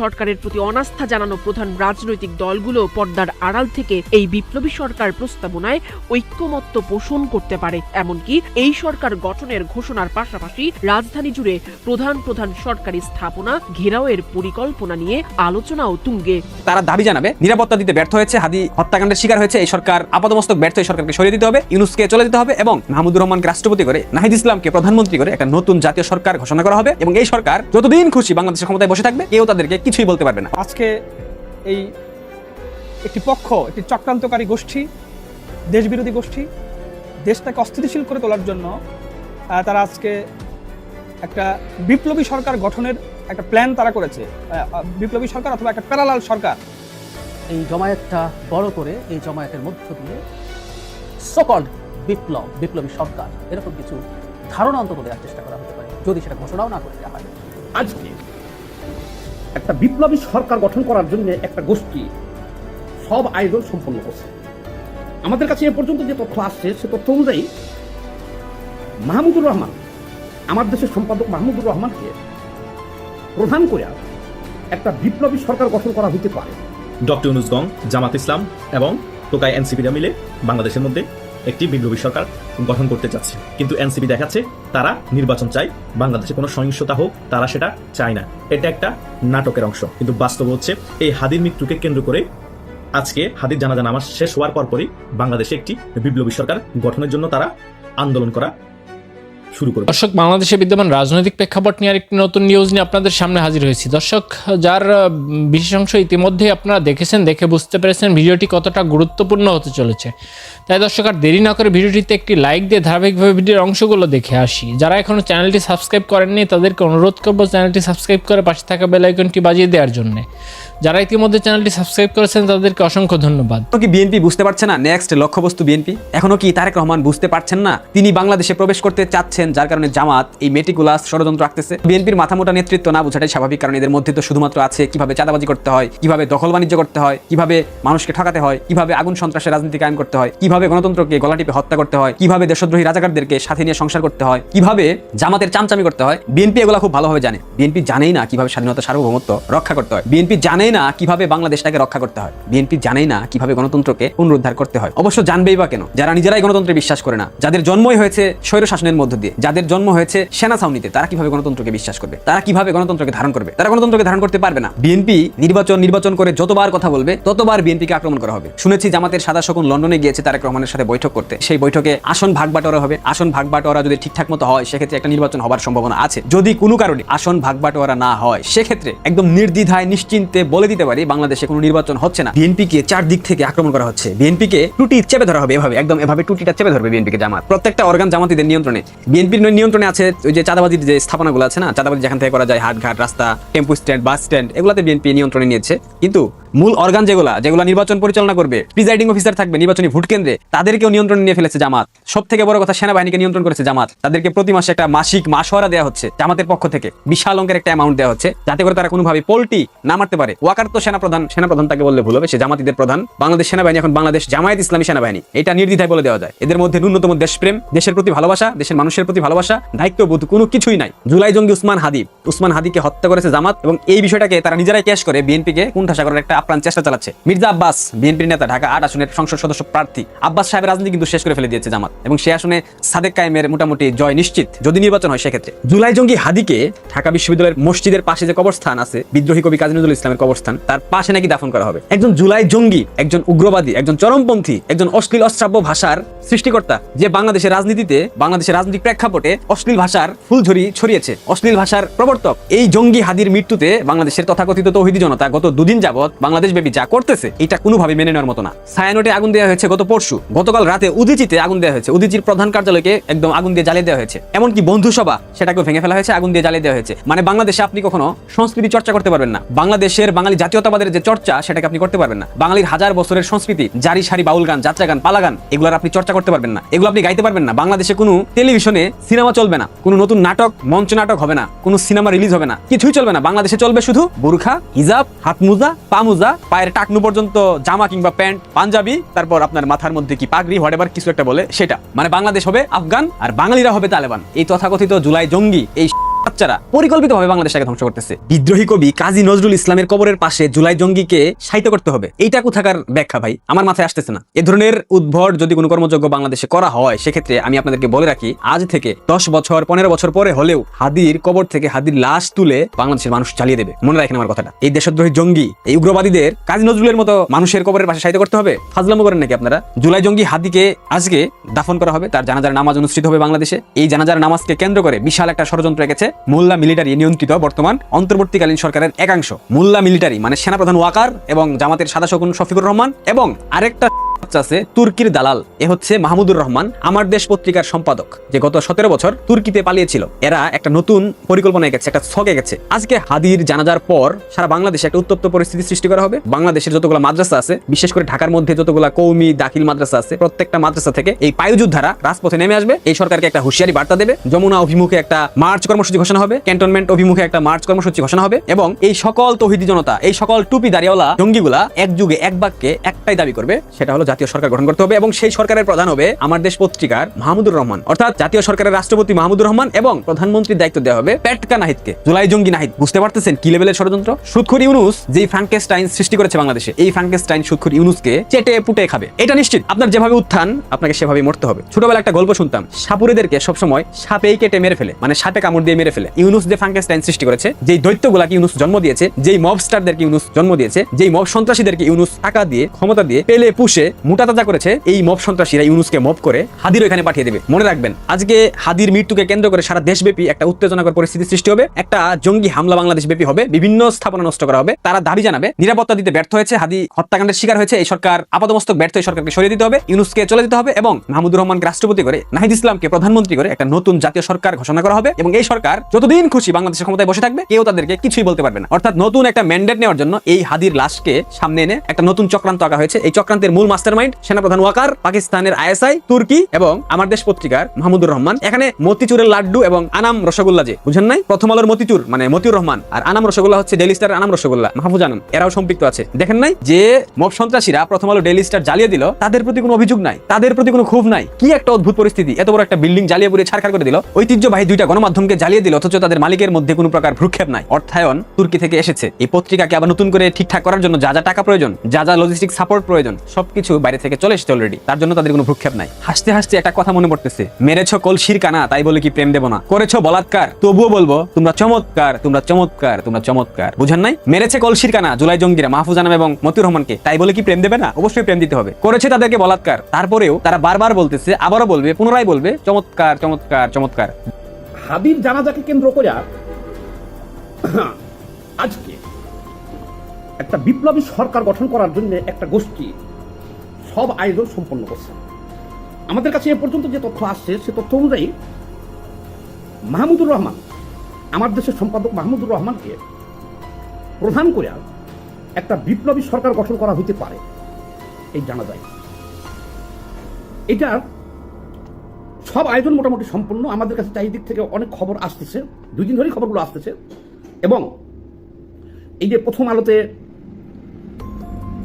সরকারের প্রতি অনাস্থা জানানো প্রধান রাজনৈতিক দলগুলো পর্দার আড়াল থেকে এই বিপ্লবী সরকার প্রস্তাবনায় ঐক্যমত্য পোষণ করতে পারে। এমনকি এই সরকার গঠনের ঘোষণার পাশাপাশি রাজধানী জুড়ে প্রধান প্রধান সরকারি স্থাপনা ঘেরাওয়ের পরিকল্পনা নিয়ে আলোচনাও তুঙ্গে। তারা দাবি জানাবে নিরাপত্তা দিতে ব্যর্থ হয়েছে, হাদি হত্যাকাণ্ডের শিকার হয়েছে এই সরকার, আপাতমস্তক ব্যর্থ এই সরকারকে সরিয়ে দিতে হবে, ইউনূসকে চলে যেতে হবে এবং মাহমুদুর রহমানকে রাষ্ট্রপতি করে নাহিদ ইসলামকে প্রধানমন্ত্রী করে একটা নতুন জাতীয় সরকার ঘোষণা করা হবে এবং এই সরকার যতদিন খুশি বাংলাদেশের ক্ষমতায় বসে থাকবে, কেউ তাদেরকে কিছুই বলতে পারবে না। আজকে এই একটি পক্ষ, একটি চক্রান্তকারী গোষ্ঠী, দেশবিরোধী গোষ্ঠী, দেশটাকে অস্থিতিশীল করে তোলার জন্য তারা আজকে একটা বিপ্লবী সরকার গঠনের একটা প্ল্যান তারা করেছে। বিপ্লবী সরকার অথবা একটা প্যারালাল সরকার। এই জমায়েতটা বড় করে এই জমায়েতের মধ্য দিয়ে সকল বিপ্লবী সরকার এরকম কিছু ধারণা অন্তত দেওয়ার চেষ্টা করা হতে পারে, যদি সেটা ঘোষণাও না করে দেওয়া হয়। আজকে একটা বিপ্লবী সরকার গঠন করার জন্য একটা গোষ্ঠী সব আয়োজন সম্পন্ন করছে। আমাদের কাছে এ পর্যন্ত যে তথ্য আসছে সে তথ্য অনুযায়ী মাহমুদুর রহমান, আমার দেশের সম্পাদক মাহমুদুর রহমানকে প্রধান করে একটা বিপ্লবী সরকার গঠন করা হতে পারে। ডক্টর ইউনূস গং, জামাত ইসলাম এবং টোকাই এনসিপিরা মিলে বাংলাদেশের মধ্যে একটি বিপ্লবী সরকার গঠন করতে যাচ্ছে, কিন্তু এনসিপি দেখাচ্ছে তারা নির্বাচন চায়, বাংলাদেশে কোনো সহিংসতা হোক তারা সেটা চায় না। এটা একটা নাটকের অংশ, কিন্তু বাস্তব হচ্ছে এই হাদির মৃত্যুকে কেন্দ্র করে আজকে হাদির জানাজা নামাজ শেষ হওয়ার পরপরই বাংলাদেশে একটি বিপ্লবী সরকার গঠনের জন্য তারা আন্দোলন করা শুরু করবে। দর্শক, বাংলাদেশে বিদ্যমান রাজনৈতিক প্রেক্ষাপট নিয়ে আরেকটি নতুন নিউজ নিয়ে আপনাদের সামনে হাজির হয়েছি। দর্শক, যার বিশেষ অংশ ইতিমধ্যে আপনারা দেখেছেন, দেখে বুঝতে পেরেছেন ভিডিওটি কতটা গুরুত্বপূর্ণ হতে চলেছে। তাই দর্শক, আর দেরি না করে ভিডিওটিতে একটি লাইক দিয়ে ধারাবাহিকভাবে ভিডিওর অংশগুলো দেখে আসি। যারা এখনো চ্যানেলটি সাবস্ক্রাইব করেননি তাদেরকে অনুরোধ করবো চ্যানেলটি সাবস্ক্রাইব করে পাশে থাকা বেল আইকনটি বাজিয়ে দেওয়ার জন্য। যারা ইতিমধ্যে চ্যানেলটি সাবস্ক্রাইব করেছেন তাদেরকে অসংখ্য ধন্যবাদ। কি বিএনপি বুঝতে পারছে না নেক্সট লক্ষ্যবস্তু বিএনপি? এখনো কি তারেক রহমান বুঝতে পারছেন না তিনি বাংলাদেশে প্রবেশ করতে চাচ্ছেন, যার কারণে জামাত এই মেটিকুলাস ষড়যন্ত্র রাখতেছে? বিএনপির মাথামোটা নেতৃত্ব না বোঝাটাই স্বাভাবিক, কারণ এদের মধ্যে তো শুধুমাত্র আছে কিভাবে চাঁদাবাজি করতে হয়, কিভাবে দখল বাণিজ্য করতে হয়, কিভাবে মানুষকে ঠকাতে হয়, কিভাবে আগুন সন্ত্রাসের রাজনীতি কায়েম করতে হয়, কিভাবে গণতন্ত্রকে গলা টিপে হত্যা করতে হয়, কিভাবে দেশদ্রোহী রাজাকারদেরকে সাথে নিয়ে সংসার করতে হয়, কিভাবে জামাতের চামচামি করতে হয়। বিএনপি এগুলো খুব ভালোভাবে জানে। বিএনপি জানেই না কিভাবে স্বাধীনতা সার্বভৌমত্ব রক্ষা করতে হয়। বিএনপি জানেই না কিভাবে বাংলাদেশটাকে রক্ষা করতে হয়। বিএনপি জানেই না কিভাবে গণতন্ত্রকে পুনরুদ্ধার করতে হয়। অবশ্য জানবেই বা কেন? যারা নিজেরাই গণতন্ত্রে বিশ্বাস করে না, যাদের জন্মই হয়েছে স্বৈর শাসনের মধ্য দিয়ে, যাদের জন্ম হয়েছে সেনা ছাউনিতে, তারা কিভাবে গণতন্ত্রকে বিশ্বাস করবে? তারা কিভাবে গণতন্ত্রকে ধারণ করবে? তারা গণতন্ত্রকে ধারণ করতে পারবে না। বিএনপি নির্বাচন করে যতবার কথা বলবে ততবার বিএনপিকে আক্রমণ করা হবে। শুনেছি জামাতের সাদা শকুন লন্ডনে গিয়েছে তারেক রহমানের সাথে বৈঠক করতে। সেই বৈঠকে আসন ভাগবাটোয়ারা হবে। আসন ভাগবাটোয়ারা যদি ঠিকঠাক মতো হয় সেক্ষেত্রে একটা নির্বাচন হবার সম্ভাবনা আছে। যদি কোনো কারণে আসন ভাগবাটোয়ারা না হয় সেক্ষেত্রে একদম নির্দ্বিধায় নিশ্চিন্তে বলে দিতে পারি বাংলাদেশে কোনো নির্বাচন হচ্ছে না। বিএনপিকে চারদিক থেকে আক্রমণ করা হচ্ছে। বিএনপিকে টুটি চেপে ধরা হবে, এভাবে একদম এভাবে টুটিটা চেপে ধরবে বিএনপিকে জামাত। প্রত্যেকটা অর্গান জামাতিদের নিয়ন্ত্রণে। বিএনপির নিয়ন্ত্রণে আছে ওই যে চাঁদাবাজির যে স্থাপনাগুলো আছে না, চাঁদাবাজি যেখান থেকে করা যায়, হাটঘাট, রাস্তা, টেম্পু স্ট্যান্ড, বাস স্ট্যান্ড, এগুলাতে বিএনপি নিয়ন্ত্রণে নিয়েছে। কিন্তু মূল অর্গান যেগুলা নির্বাচন পরিচালনা করবে, প্রিজাইডিং অফিসার থাকবে নির্বাচনী ভোট কেন্দ্রে, তাদেরকেও নিয়ন্ত্রণে নিয়ে ফেলেছে জামাত। সব থেকে বড় কথা, সেনাবাহিনীকে নিয়ন্ত্রণ করেছে জামাত। তাদেরকে প্রতি মাসে একটা মাসিক মাসওয়ারা দেওয়া হচ্ছে জামাতের পক্ষ থেকে, বিশাল অঙ্কের একটা অ্যামাউন্ট দেওয়া হচ্ছে, যাতে করে তারা কোনোভাবে পোল্টি না মারতে পারে। ওয়াকার তো সেনাপ্রধান তাকে বললে ভুল হবে, সে জামাতিদের প্রধান। বাংলাদেশ সেনাবাহিনী এখন বাংলাদেশ জামায়াত ইসলামী সেনাবাহিনী, এটা নির্দ্বিধায় বলে দেওয়া যায়। এদের মধ্যে ন্যূনতম দেশপ্রেম, দেশের প্রতি ভালোবাসা, দেশের মানুষের প্রতি ভালোবাসা, দায়িত্ববোধ কোনো কিছুই নাই। জুলাই জঙ্গি উসমান হাদিকে হত্যা করেছে জামাত এবং এই বিষয়টাকে তারা নিজেরাই ক্যাশ করে বিএনপিকে কুণ্ঠাসা করার একটা আপ্রাণ চেষ্টা চালাচ্ছে। মির্জা আব্বাস, বিএনপির নেতা, ঢাকা 8 আসনের সংসদ সদস্য প্রার্থী, আব্বাস সাহেবের রাজনীতি কিন্তু শেষ করে ফেলে দিয়েছে জামাত এবং সে আসনে সাদেক কায়েমের মোটামুটি জয় নিশ্চিত যদি নির্বাচন হয় সেক্ষেত্রে। জুলাই জঙ্গি হাদিকে ঢাকা বিশ্ববিদ্যালয়ের মসজিদের পাশে যে কবরস্থান আছে, বিদ্রোহী কবি কাজী নজরুল ইসলামের কবরস্থান, তার পাশে নাকি দাফন করা হবে। একজন জুলাই জঙ্গি, একজন উগ্রবাদী, একজন চরমপন্থী, একজন অশ্লীল অশ্রাব্য ভাষার সৃষ্টিকর্তা, যে বাংলাদেশের রাজনীতিতে, বাংলাদেশের রাজনৈতিক প্রেক্ষাপটে অশ্লীল ভাষার ফুলঝুরি ছড়িয়েছে, অশ্লীল ভাষার প্রবর্তক, এই জঙ্গি হাদির মৃত্যুতে বাংলাদেশের তথাকথিত তৌহিদি জনতা গত দুদিন যাবৎ বাংলাদেশ ব্যাপী যা করতেছে এটা কোনোভাবে মেনে নেওয়ার মতো না। ছায়ানটে আগুন দেওয়া হয়েছে গত পরশু, গতকাল রাতে উদীচিতে আগুন দেওয়া হয়েছে, উদীচির প্রধান কার্যালয়কে একদম আগুন দিয়ে জ্বালিয়ে দেওয়া হয়েছে। এমনকি বন্ধুসভা সেটাকেও ভেঙে ফেলা হয়েছে, আগুন দিয়ে জ্বালিয়ে দেওয়া হয়েছে। মানে বাংলাদেশে আপনি কখনো সংস্কৃতি চর্চা করতে পারবেন না। বাংলাদেশের বাঙালি জাতীয়তাবাদের যে চর্চা সেটাকে আপনি করতে পারবেন না। বাঙালির হাজার বছরের সংস্কৃতি, জারি সারি বাউল গান, যাত্রা গান, পালা গান, এগুলোর আপনি চর্চা করতে পারবেন না, এগুলো আপনি গাইতে পারবেন না। বাংলাদেশে কোনো টেলিভিশনে সিনেমা চলবে না, কোনো নতুন নাটক, মঞ্চ নাটক হবে না, কোনো সিনেমা রিলিজ হবে না, কিছুই চলবে না। বাংলাদেশে চলবে শুধু বুরখা, হিজাব, হাত মোজা, পা মোজা, পায়ের টাকনু পর্যন্ত জামা কিংবা প্যান্ট, পাঞ্জাবি, তারপর আপনার মাথার মধ্যে কি পাগড়ি, হোয়াটএভার কিছু একটা বলে সেটা। মানে বাংলাদেশ হবে আফগান আর বাঙালিরা হবে তালেবান। এই তথাকথিত জুলাই জঙ্গি, এই বাচ্চারা পরিকল্পিতভাবে বাংলাদেশটাকে ধ্বংস করতেছে। বিদ্রোহী কবি কাজী নজরুল ইসলামের কবরের পাশে জুলাই জঙ্গিকে সাহিত্য করতে হবে, এইটা কোথাকার ব্যাখ্যা ভাই? আমার মাথায় আসতেছে না। এ ধরনের উদ্ভট যদি কোনো কর্মযোগ্য বাংলাদেশে করা হয়, সেক্ষেত্রে আমি আপনাদেরকে বলে রাখি, আজ থেকে 10 বছর 15 বছর পরে হলেও হাদির কবর থেকে হাদির লাশ তুলে বাংলাদেশের মানুষ জ্বালিয়ে দেবে। মনে রাখেন আমার কথাটা। এই দেশদ্রোহী জঙ্গি, এই উগ্রবাদীদের কাজী নজরুলের মতো মানুষের কবরের পাশে সাহিত্য করতে হবে? ফাজলামো করেন নাকি আপনারা? জুলাই জঙ্গি হাদিকে আজকে দাফন করা হবে, তার জানাজার নামাজ অনুষ্ঠিত হবে বাংলাদেশে। এই জানাজার নামাজকে কেন্দ্র করে বিশাল একটা ষড়যন্ত্র রেখেছে মোল্লা মিলিটারি নিয়ন্ত্রিত বর্তমান অন্তর্বর্তীকালীন সরকারের একাংশ। মোল্লা মিলিটারি মানে সেনাপ্রধান ওয়াকার এবং জামাতের সাদা শকুন শফিকুর রহমান এবং আরেকটা আছে তুর্কির দালাল, এ হচ্ছে মাহমুদুর রহমান, আমার দেশ পত্রিকার সম্পাদক, যে গত 17 বছর তুর্কিতে পালিয়েছিল। এরা একটা নতুন পরিকল্পনা গেছে, একটা ছকে গেছে। আজকে হাদির জানাজার পর সারা বাংলাদেশে একটা উত্তপ্ত পরিস্থিতি সৃষ্টি করা হবে। বাংলাদেশের যতগুলো মাদ্রাসা আছে, বিশেষ করে ঢাকার মধ্যে যতগুলো কওমি দাখিল মাদ্রাসা আছে, প্রত্যেকটা মাদ্রাসা থেকে এই পায়ুযোদ্ধারা রাজপথে নেমে আসবে। এই সরকারকে একটা হুঁশিয়ারি বার্তা দেবে। যমুনা অভিমুখে একটা মার্চ কর্মসূচি ঘোষণা হবে, ক্যান্টনমেন্ট অভিমুখে একটা মার্চ কর্মসূচি ঘোষণা হবে এবং এই সকল তৌহিদি জনতা, এই সকল টুপি দাঁড়িয়েওয়ালা জঙ্গিগুলা এক যুগে এক বাক্যে একটাই দাবি করবে, সেটা হলো জাতীয় সরকার গঠন করতে হবে। এবং সেই সরকারের প্রধান হবে আমার দেশ পত্রিকার মাহমুদুর রহমান, অর্থাৎ জাতীয় সরকারের রাষ্ট্রপতি মাহমুদুর রহমান, এবং প্রধানমন্ত্রীর দায়িত্ব দেওয়া হবে পেটকা নাহিদকে, জুলাই জঙ্গি নাহিদ। বুঝতে পারতেছেন কি লেভেলের ষড়যন্ত্র? সুদখোর ইউনুস যেই ফ্রাঙ্কেস্টাইন সৃষ্টি করেছে বাংলাদেশে, এই ফ্রাঙ্কেস্টাইন সুদখোর ইউনুসকে চেটে পুটে খাবে, এটা নিশ্চিত। আপনার যেভাবে উত্থান, আপনাকে সেভাবে মরতে হবে। ছোটবেলায় একটা গল্প শুনতাম, সাপুরেদেরকে সবসময় সাপেই কেটে মেরে ফেলে, মানে সাপে কামড় দিয়ে মেরে ফেলে। ইউনুস যে ফ্রাঙ্কেস্টাইন সৃষ্টি করেছে, যেই দৈত্যগুলাকে ইউনুস জন্ম দিয়েছে, যেই মবস্টারদেরকে ইউনুস জন্ম দিয়েছে, যেই মব সন্ত্রাসীদেরকে ইউনুস টাকা দিয়ে ক্ষমতা দিয়ে পেলে পুষে মোটা তাজা করেছে, এই মব সন্ত্রাসীরা ইউনুসকে মব করে হাদির এখানে পাঠিয়ে দেবে। মনে রাখবেন, আজকে হাদির মৃত্যুকে কেন্দ্র করে সারা দেশব্যাপী একটা উত্তেজনাকর পরিস্থিতি সৃষ্টি হবে। একটা জঙ্গি হামলা বাংলাদেশ ব্যাপী হবে, বিভিন্ন স্থাপনা নষ্ট করা হবে। তারা দাবি জানাবে নিরাপত্তা দিতে ব্যর্থ হয়েছে, হাদি হত্যাকাণ্ডের শিকার হয়েছে, এই সরকার আপাতমস্তক ব্যর্থ, এই সরকারকে সরিয়ে দিতে হবে, ইউনুসকে চলে দিতে হবে এবং মাহমুদুর রহমানকে রাষ্ট্রপতি করে নাহিদ ইসলামকে প্রধানমন্ত্রী করে একটা নতুন জাতীয় সরকার ঘোষণা করা হবে এবং এই সরকার যতদিন খুশি বাংলাদেশের ক্ষমতায় বসে থাকবে, কেউ তাদেরকে কিছুই বলতে পারবে না। অর্থাৎ নতুন একটা ম্যান্ডেট নেওয়ার জন্য এই হাদির লাশকে সামনে এনে একটা নতুন চক্রান্ত আঁকা হয়েছে। এই চক্রান্তের মূল মাস্টারমাইন্ড সেনাপ্রধান ওয়াকার, পাকিস্তানের আইএসআই, তুর্কি এবং আমার দেশ পত্রিকার মাহমুদুর রহমান। এখানে মতিচুরের লাড্ডু এবং আনাম রসগোল্লা, যে বুঝেন নাই, প্রথম আলোর মতিচুর মানে মতিউর রহমান, আর আনাম রসগোল্লা হচ্ছে ডেইলি স্টার আনাম রসগোল্লা, মাহফুজ আনাম, এরাও সম্পৃক্ত আছে। দেখেন নাই যে মব সন্ত্রাসীরা প্রথম আলো ডেইলি স্টার জ্বালিয়ে দিল, তাদের প্রতি কোনো অভিযোগ নাই, তাদের প্রতি কোনো ক্ষোভ নাই। কি একটা অদ্ভুত পরিস্থিতি! এত বড় একটা বিল্ডিং জ্বালিয়ে পুড়ে ছারখার করে দিল, ঐতিহ্যবাহী দুইটা গণমাধ্যমকে জ্বালিয়ে দিল, অথচ তাদের মালিকের মধ্যে কোনো প্রকার ভ্রুক্ষেপ নাই। অর্থায়ন তুর্কি থেকে এসেছে। এই পত্রিকাকে আবার নতুন করে ঠিকঠাক করার জন্য যা যা টাকা প্রয়োজন, যা যা লজিস্টিক সাপোর্ট প্রয়োজন, সবকিছু বাইরে থেকে চলে এসেছে অলরেডি। তার জন্য তাদের কোনো ভ্রুক্ষেপ নাই। হাসতে হাসতে একটা কথা মনে পড়তেছে, মেরেছো কলসির কানা, তাই বলে কি প্রেম দেব না? করেছো বলাৎকার, তবুও বলবো তোমরা চমৎকার, তোমরা চমৎকার, তোমরা চমৎকার। বুঝেন নাই? মেরেছে কলসির কানা জুলাই জঙ্গিরা মাহফুজ আনাম এবং মতিউর রহমানকে, তাই বলে কি প্রেম দেবে না? অবশ্যই প্রেম দিতে হবে। করেছে তাদেরকে বলাৎকার, তারপরেও তারা বারবার বলতেছে, আবারও বলবে, পুনরায় বলবে চমৎকার, চমৎকার, চমৎকার। হাদির জানাজাকে কেন্দ্র করে আজকে একটা বিপ্লবী সরকার গঠন করার জন্য একটা গোষ্ঠী সব আয়োজন সম্পন্ন করছে। আমাদের কাছে এ পর্যন্ত যে তথ্য আসছে, সে তথ্য অনুযায়ী মাহমুদুর রহমান, আমার দেশের সম্পাদক মাহমুদুর রহমানকে প্রধান করে একটা বিপ্লবী সরকার গঠন করা হতে পারে, এই জানা যায়। এটার সব আয়োজন মোটামুটি সম্পূর্ণ। আমাদের কাছে চারিদিক থেকে অনেক খবর আসতেছে, 2 দিন ধরেই খবরগুলো আসতেছে। এবং এই যে প্রথম আলোতে,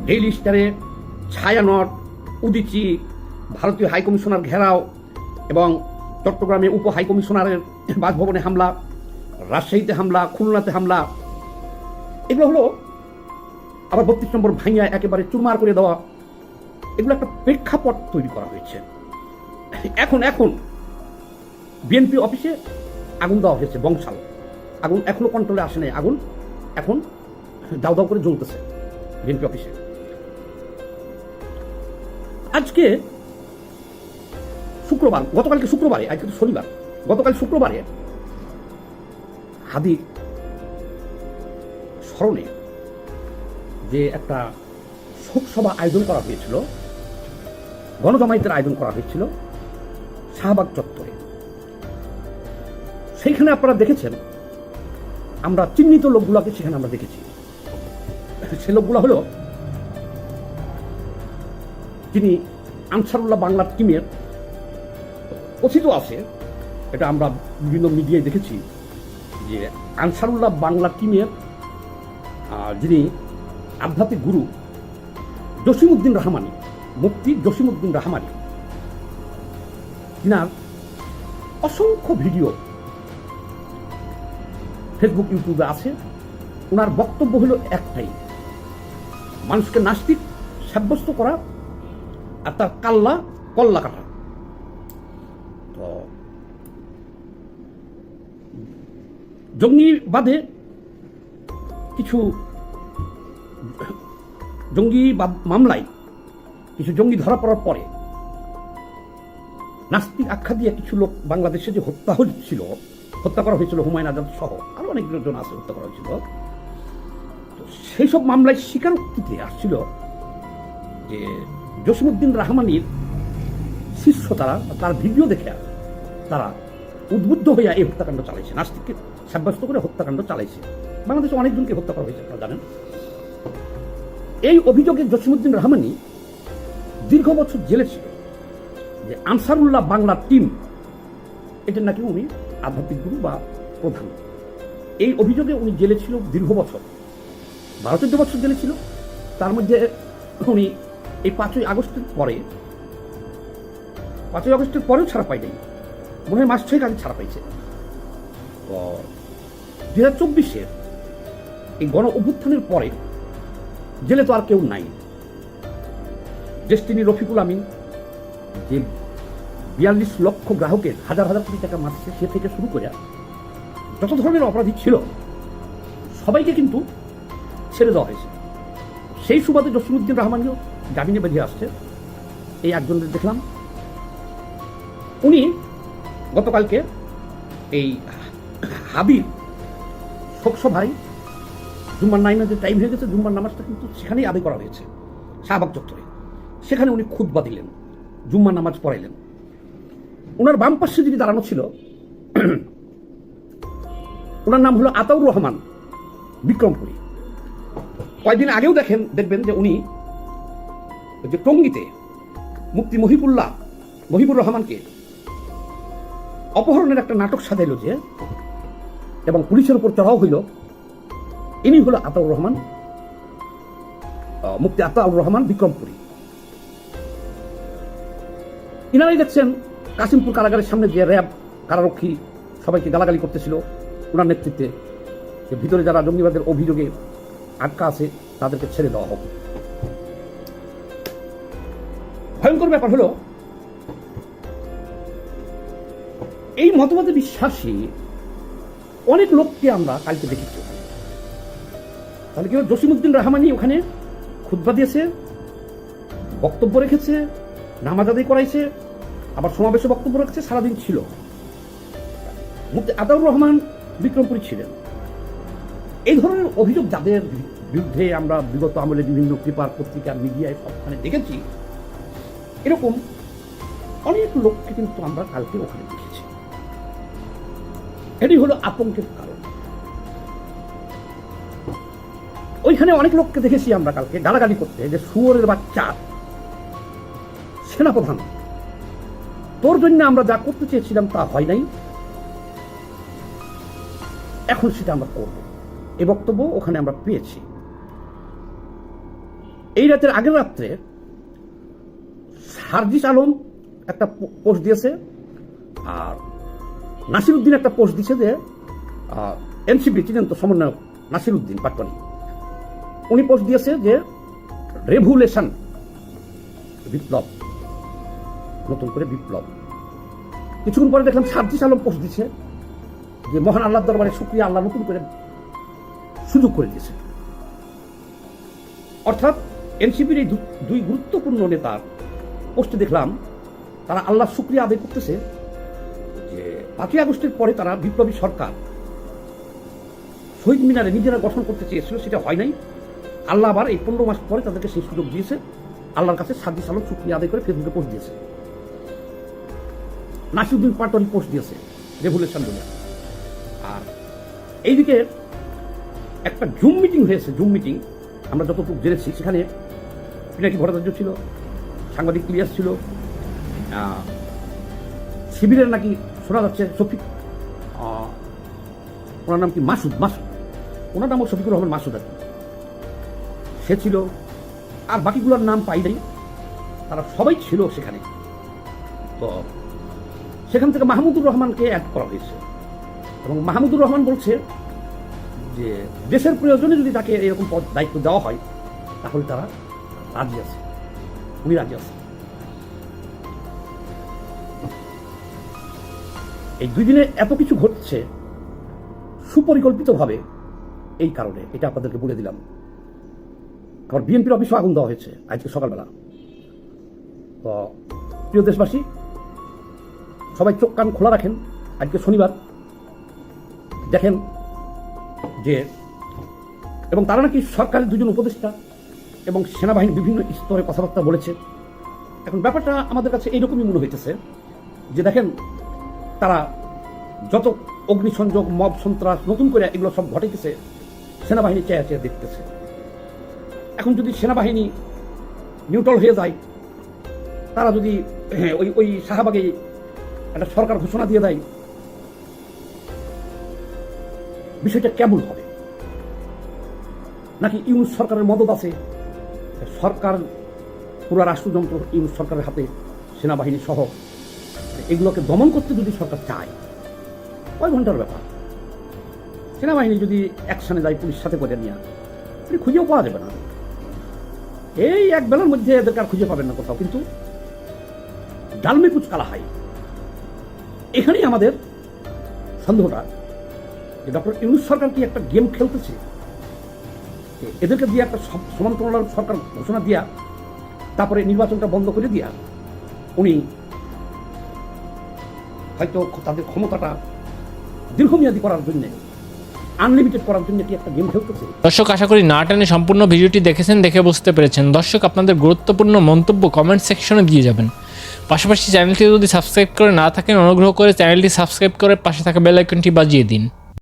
ডেইলি স্টারে, ছায়ানট, উদিচি, ভারতীয় হাইকমিশনার ঘেরাও এবং চট্টগ্রামে উপ হাইকমিশনারের বাসভবনে হামলা, রাজশাহীতে হামলা, খুলনাতে হামলা, এগুলো হলো আবার 32 নম্বর ভাঙিয়া একেবারে চুরমার করে দেওয়া। এগুলো একটা প্রেক্ষাপট তৈরি করা হয়েছে। এখন বিএনপি অফিসে আগুন দেওয়া হয়েছে, বংশাল আগুন, এখনো কন্ট্রোলে আসে নাই আগুন, এখন দাও দাও করে জ্বলতেছে বিএনপি অফিসে। আজকে শুক্রবার, গতকালকে শুক্রবারে, আজকে তো শনিবার, গতকাল শুক্রবারে হাদির স্মরণে যে একটা শোকসভা আয়োজন করা হয়েছিল, গণজমায়েতের আয়োজন করা হয়েছিল শাহবাগ চত্বরে। সেইখানে আপনারা দেখেছেন, আমরা চিহ্নিত লোকগুলোকে সেখানে আমরা দেখেছি। সে লোকগুলো হলো যিনি আনসারুল্লাহ বাংলা টিমের, কথিত আছে, এটা আমরা বিভিন্ন মিডিয়ায় দেখেছি, যে আনসারুল্লাহ বাংলা টিমের যিনি আধ্যাত্মিক গুরু জসিমউদ্দিন রহমানি, মুফতি জসিমউদ্দিন রহমানি, তিনার অসংখ্য ভিডিও ফেসবুক ইউটিউবে আছে। ওনার বক্তব্য হলো একটাই, মানুষকে নাস্তিক সাব্যস্ত করা আর তার কল্লা কাটা। তো জঙ্গিবাদে কিছু জঙ্গিবাদ মামলায় কিছু জঙ্গি ধরা পড়ার পরে নাস্তিক আখ্যা দিয়ে কিছু লোক বাংলাদেশে যে হত্যা করা হয়েছিল, হুমায়ুন আজাদ সহ আরো অনেক জন আছে হত্যা করা হয়েছিল। তো সেই সব মামলায় স্বীকারোক্তিতে আসছিল যে জসিমউদ্দিন রহমানীর শিষ্য তার ভিডিও দেখে তারা উদ্বুদ্ধ হইয়া এই হত্যাকাণ্ড চালাইছে, নাস্তিককে সাব্যস্ত করে হত্যাকাণ্ড চালাইছে। বাংলাদেশে অনেকজনকে হত্যা করা হয়েছে, আপনারা জানেন। এই অভিযোগে জসিমউদ্দিন রহমানী দীর্ঘ বছর জেলে ছিল। যে আনসারুল্লাহ বাংলা টিম, এটা নাকি উনি আধ্যাত্মিক গুরু বা প্রধান। এই অভিযোগে উনি জেলে ছিল দীর্ঘ বছর, 12-14 বছর জেলে ছিল। তার মধ্যে উনি এই 5ই আগস্টের পরেও ছাড়া পাই নাই, মনে হয় মাস 6 আগে ছাড়া পাইছে। 2024-এর এই গণ অভ্যুত্থানের পরে জেলে তো আর কেউ নাই। ডেস্টিনি রফিকুল আমিন যে 42 লক্ষ গ্রাহকের হাজার হাজার কোটি টাকা মারছে, সে থেকে শুরু করে যত ধরনের অপরাধী ছিল সবাইকে কিন্তু ছেড়ে দেওয়া হয়েছে। সেই সুবাদে জসিমউদ্দিন রহমানীও জামিনে বেরিয়ে আসছে। এই একজনের দেখলাম, উনি গতকালকে এই হাবিব শোকসভায় জুম্মার নামাজের টাইম হয়ে গেছে, জুম্মার নামাজটা কিন্তু সেখানেই আদায় করা হয়েছে শাহবাগ চত্বরে। সেখানে উনি খুতবা দিলেন, জুম্মার নামাজ পড়াইলেন। ওনার বাম পাশে যিনি দাঁড়ানো ছিল, ওনার নাম হলো আতাউর রহমান বিক্রমপুরী। কয়েকদিন আগেও দেখবেন যে উনি যে টঙ্গীতে মুফতি মহিবুর রহমানকে অপহরণের একটা নাটক সাজাইল যে, এবং পুলিশের উপর চড়াও হইল। ইনি হলো আতাউর রহমান, মুফতি আতাউর রহমান বিক্রমপুরী। ইনারাই দেখছেন কাশিমপুর কারাগারের সামনে যে র্যাব কারারক্ষী সবাইকে গালাগালি করতেছিল ওনার নেতৃত্বে, যে ভিতরে যারা জঙ্গিবাদের অভিযোগে আটকা আছে তাদেরকে ছেড়ে দেওয়া হোক। ভয়ঙ্কর ব্যাপার হলো, এই মতবাদে বিশ্বাসী অনেক লোককে আমরা কালকে দেখেছি। তাহলে কি জসিমউদ্দিন রহমানী ওখানে খুতবা দিয়েছে, বক্তব্য রেখেছে, নামাজ আদায় করাইছে, আবার সমাবেশে বক্তব্য রেখেছে, সারাদিন ছিল। মুফতি আতাউর রহমান বিক্রমপুরী ছিলেন। এই ধরনের অভিযোগ যাদের বিরুদ্ধে আমরা বিগত আমলে বিভিন্ন পেপার পত্রিকা মিডিয়ায় সবখানে দেখেছি, এরকম অনেক লোককে কিন্তু আমরা কালকে ওখানে দেখেছি। এটি হলো আতঙ্কের কারণ। ওইখানে অনেক লোককে দেখেছি আমরা কালকে গালাগালি করতে, যে শুয়োরের বাচ্চা সেনাপ্রধান, তোর জন্য আমরা যা করতে চেয়েছিলাম তা হয় নাই, এখন সেটা আমরা করব। এই বক্তব্য ওখানে আমরা পেয়েছি। এই রাতের আগের রাত্রে সার্জিস আলম একটা পোস্ট দিয়েছে, আর নাসিরউদ্দিন একটা পোস্ট দিয়েছে যে এনসিপি চিনেন তো সমন্বয়ক নাসিরউদ্দিন পাটপানি, উনি পোস্ট দিয়েছে যে রেভুলেশন, বিপ্লব, নতুন করে বিপ্লব। কিছুক্ষণ পরে দেখলাম সার্জিস আলম পোস্ট দিচ্ছে যে মহান আল্লাহর দরবারে শুকরিয়া, আল্লাহ নতুন করে সুযোগ করে দিয়েছে। অর্থাৎ এনসিপির এই দুই গুরুত্বপূর্ণ নেতার পোস্টে দেখলাম তারা আল্লাহ শুকরিয়া আদায় করতেছে যে 5ই আগস্টের পরে তারা বিপ্লবী সরকার শহীদ মিনারে নিজেরা গঠন করতে চেয়েছিল, সেটা হয় নাই। আল্লাহ আবার এই 15 মাস পরে তাদেরকে সেই সুযোগ দিয়েছে। আল্লাহর কাছে সার্জিস আলম শুকরিয়া আদায় করে ফেসবুকে পোস্ট দিয়েছে। নাসিরউদ্দিন পাটোয়ারি পোস্ট দিয়েছে রেভুলেশন বলে। আর এইদিকে একটা জুম মিটিং হয়েছে, জুম মিটিং আমরা যতটুকু জেনেছি, সেখানে পিনাকি ভট্টাচার্য ছিল, সাংবাদিক ইলিয়াস ছিল, শিবিরের নাকি শোনা যাচ্ছে শফিক, ওনার নাম কি মাসুদ, ওনার নামও শফিকুর রহমান মাসুদ আর কি, সে ছিল। আর বাকিগুলোর নাম পাই নাই, তারা সবাই ছিল সেখানে। তো সেখান থেকে মাহমুদুর রহমানকে অ্যাড করা হয়েছে, এবং মাহমুদুর রহমান বলছে যে দেশের প্রয়োজনে যদি তাকে এরকম পদ দায়িত্ব দেওয়া হয় তাহলে তারা রাজি আছে, উনি রাজি আছে। এই 2 দিনে এত কিছু ঘটছে সুপরিকল্পিতভাবে, এই কারণে এটা আপনাদেরকে বলে দিলাম। আমার বিএনপির অফিসে আগুন দেওয়া হয়েছে আজকে সকালবেলা। তো প্রিয় দেশবাসী, সবাই চোখ কান খোলা রাখেন। আজকে শনিবার, দেখেন যে এবং তারা নাকি সরকারের 2জন উপদেষ্টা এবং সেনাবাহিনীর বিভিন্ন স্তরে কথাবার্তা বলেছে। এখন ব্যাপারটা আমাদের কাছে এইরকমই মনে হইতেছে যে দেখেন, তারা যত অগ্নিসংযোগ, মব সন্ত্রাস, নতুন করে এগুলো সব ঘটেছে, সেনাবাহিনী চেয়ে চেয়ে দেখতেছে। এখন যদি সেনাবাহিনী নিউট্রাল হয়ে যায়, তারা যদি ওই শাহবাগে একটা সরকার ঘোষণা দিয়ে দেয়, বিষয়টা কেমন হবে? নাকি ইউনূস সরকারের মদত আছে? সরকার, পুরো রাষ্ট্রযন্ত্র ইউনূস সরকারের হাতে, সেনাবাহিনী সহ। এগুলোকে দমন করতে যদি সরকার চায়, কয় ঘন্টার ব্যাপার। সেনাবাহিনী যদি অ্যাকশনে যায় পুলিশ সাথে করে নিয়ে, খুঁজেও পাওয়া যাবে না। এই এক বেলার মধ্যে এদেরকে আর খুঁজে পাবেন না কোথাও। কিন্তু ডালমে কুচ কালা হাই, এখানেই আমাদের সন্দেহটা যে ডক্টর ইউনূস সরকার কি একটা গেম খেলতেছে? এদেরকে দিয়ে একটা সমান্তরাল সরকার ঘোষণা দিয়া, তারপরে নির্বাচনটা বন্ধ করে দিয়া, উনি হয়তো তাদের ক্ষমতাটা দীর্ঘমেয়াদী করার জন্য, আনলিমিটেড করার জন্য কি একটা গেম খেলতেছে? দর্শক, আশা করি না টেনে সম্পূর্ণ ভিডিওটি দেখেছেন, দেখে বুঝতে পেরেছেন। দর্শক, আপনাদের গুরুত্বপূর্ণ মন্তব্য কমেন্ট সেকশনে দিয়ে যাবেন। পাশাপাশি চ্যানেলটি যদি সাবস্ক্রাইব করে না থাকেন, অনুগ্রহ করে চ্যানেলটি সাবস্ক্রাইব করে পাশে থাকা বেল আইকনটি বাজিয়ে দিন।